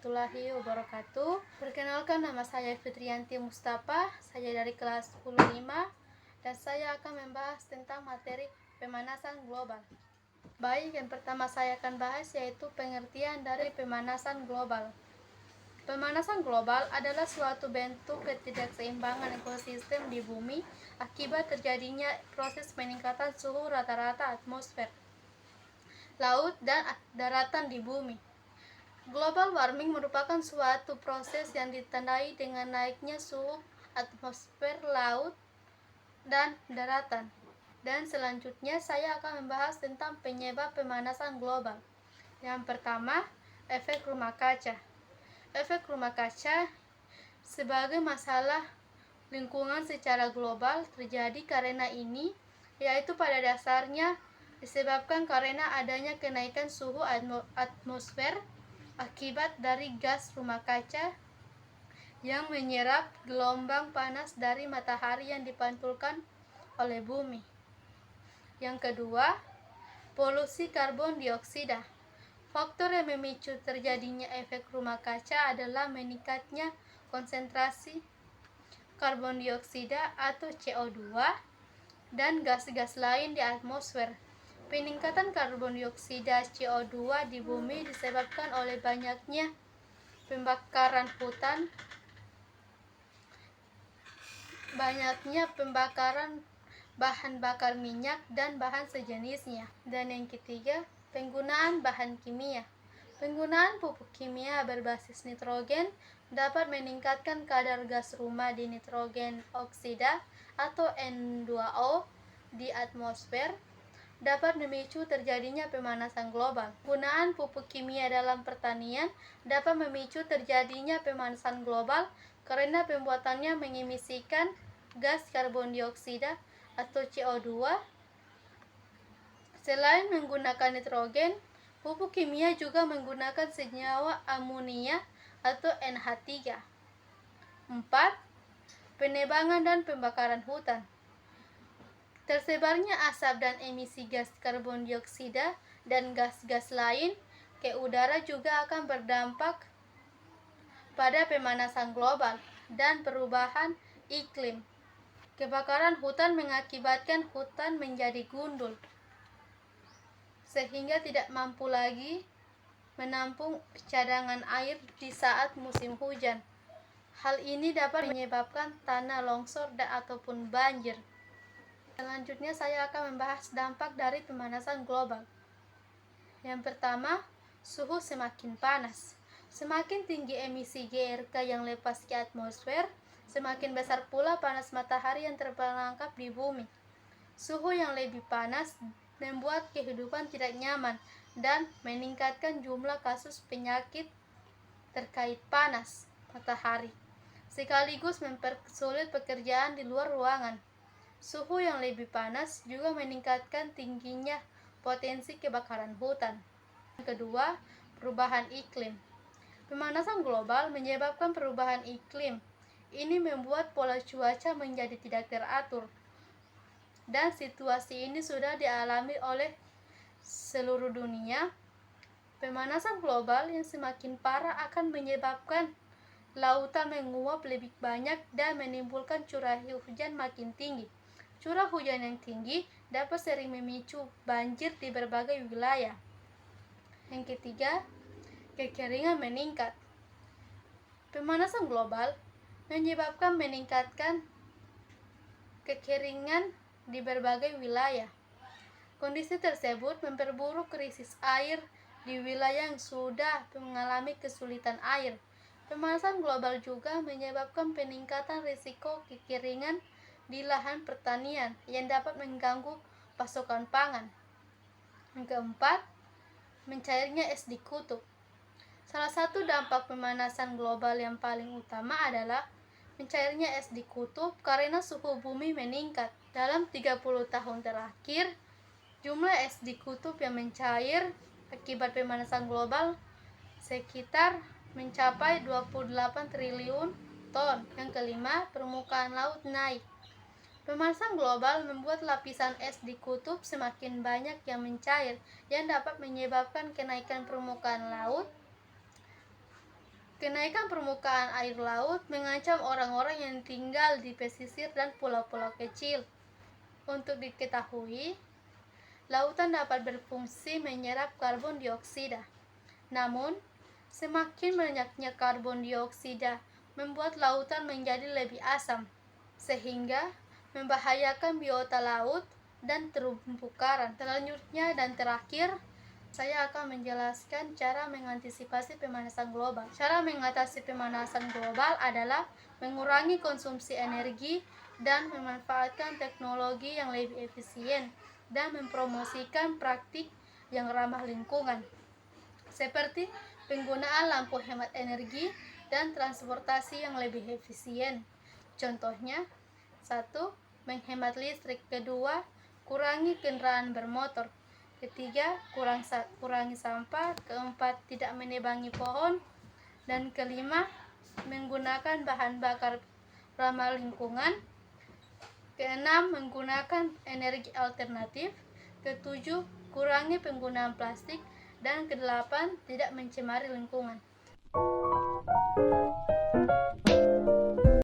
warahmatullahi wabarakatuh. Perkenalkan, nama saya Fitriyanti Mustafa. Saya dari kelas 10-5 dan saya akan membahas tentang materi pemanasan global. Baik, yang pertama saya akan bahas yaitu pengertian dari pemanasan global. Pemanasan global adalah suatu bentuk ketidakseimbangan ekosistem di bumi akibat terjadinya proses peningkatan suhu rata-rata atmosfer, laut, dan daratan di bumi. Global warming merupakan suatu proses yang ditandai dengan naiknya suhu atmosfer, laut, dan daratan. Dan selanjutnya saya akan membahas tentang penyebab pemanasan global. Yang pertama, efek rumah kaca. Efek rumah kaca sebagai masalah lingkungan secara global terjadi karena ini, yaitu pada dasarnya disebabkan karena adanya kenaikan suhu atmosfer akibat dari gas rumah kaca yang menyerap gelombang panas dari matahari yang dipantulkan oleh bumi. Yang kedua, polusi karbon dioksida. Faktor yang memicu terjadinya efek rumah kaca adalah meningkatnya konsentrasi karbon dioksida atau CO2 dan gas-gas lain di atmosfer. Peningkatan karbon dioksida CO2 di bumi disebabkan oleh banyaknya pembakaran hutan, bahan bakar minyak dan bahan sejenisnya. Dan yang ketiga, penggunaan bahan kimia. Penggunaan pupuk kimia berbasis nitrogen dapat meningkatkan kadar gas rumah di nitrogen oksida atau N2O di atmosfer, dapat memicu terjadinya pemanasan global. Penggunaan pupuk kimia dalam pertanian dapat memicu terjadinya pemanasan global karena pembuatannya mengemisikan gas karbon dioksida atau CO2. Selain menggunakan nitrogen, pupuk kimia juga menggunakan senyawa amonia atau NH3. 4. Penebangan dan pembakaran hutan. Tersebarnya asap dan emisi gas karbon dioksida dan gas-gas lain ke udara juga akan berdampak pada pemanasan global dan perubahan iklim. Kebakaran hutan mengakibatkan hutan menjadi gundul, sehingga tidak mampu lagi menampung cadangan air di saat musim hujan. Hal ini dapat menyebabkan tanah longsor ataupun banjir. Selanjutnya saya akan membahas dampak dari pemanasan global. Yang pertama, suhu semakin panas. Semakin tinggi emisi GRK yang lepas ke atmosfer, semakin besar pula panas matahari yang terperangkap di bumi. Suhu yang lebih panas membuat kehidupan tidak nyaman dan meningkatkan jumlah kasus penyakit terkait panas matahari, sekaligus mempersulit pekerjaan di luar ruangan. Suhu yang lebih panas juga meningkatkan tingginya potensi kebakaran hutan. Yang kedua, perubahan iklim. Pemanasan global menyebabkan perubahan iklim. Ini membuat pola cuaca menjadi tidak teratur. Dan situasi ini sudah dialami oleh seluruh dunia. Pemanasan global yang semakin parah akan menyebabkan lautan menguap lebih banyak dan menimbulkan curah hujan makin tinggi. Curah hujan yang tinggi dapat sering memicu banjir di berbagai wilayah. Yang ketiga, kekeringan meningkat. Pemanasan global menyebabkan meningkatkan kekeringan di berbagai wilayah. Kondisi tersebut memperburuk krisis air di wilayah yang sudah mengalami kesulitan air. Pemanasan global juga menyebabkan peningkatan risiko kekeringan di lahan pertanian yang dapat mengganggu pasokan pangan. Yang keempat, mencairnya es di kutub. Salah satu dampak pemanasan global yang paling utama adalah mencairnya es di kutub karena suhu bumi meningkat. Dalam 30 tahun terakhir, jumlah es di kutub yang mencair akibat pemanasan global sekitar mencapai 28 triliun ton. Yang kelima, permukaan laut naik. Pemanasan global membuat lapisan es di kutub semakin banyak yang mencair, yang dapat menyebabkan kenaikan permukaan laut Kenaikan permukaan air laut mengancam orang-orang yang tinggal di pesisir dan pulau-pulau kecil. Untuk diketahui, lautan dapat berfungsi menyerap karbon dioksida. Namun, semakin banyaknya karbon dioksida membuat lautan menjadi lebih asam, sehingga membahayakan biota laut dan terumbu karang. Selanjutnya dan terakhir, saya akan menjelaskan cara mengantisipasi pemanasan global. Cara mengatasi pemanasan global adalah mengurangi konsumsi energi dan memanfaatkan teknologi yang lebih efisien dan mempromosikan praktik yang ramah lingkungan, seperti penggunaan lampu hemat energi dan transportasi yang lebih efisien. Contohnya, 1. Menghemat listrik. 2. Kurangi kendaraan bermotor. 3. Kurangi sampah. 4. Tidak menebangi pohon. Dan 5. Menggunakan bahan bakar ramah lingkungan. 6. Menggunakan energi alternatif. 7. Kurangi penggunaan plastik. Dan 8. Tidak mencemari lingkungan.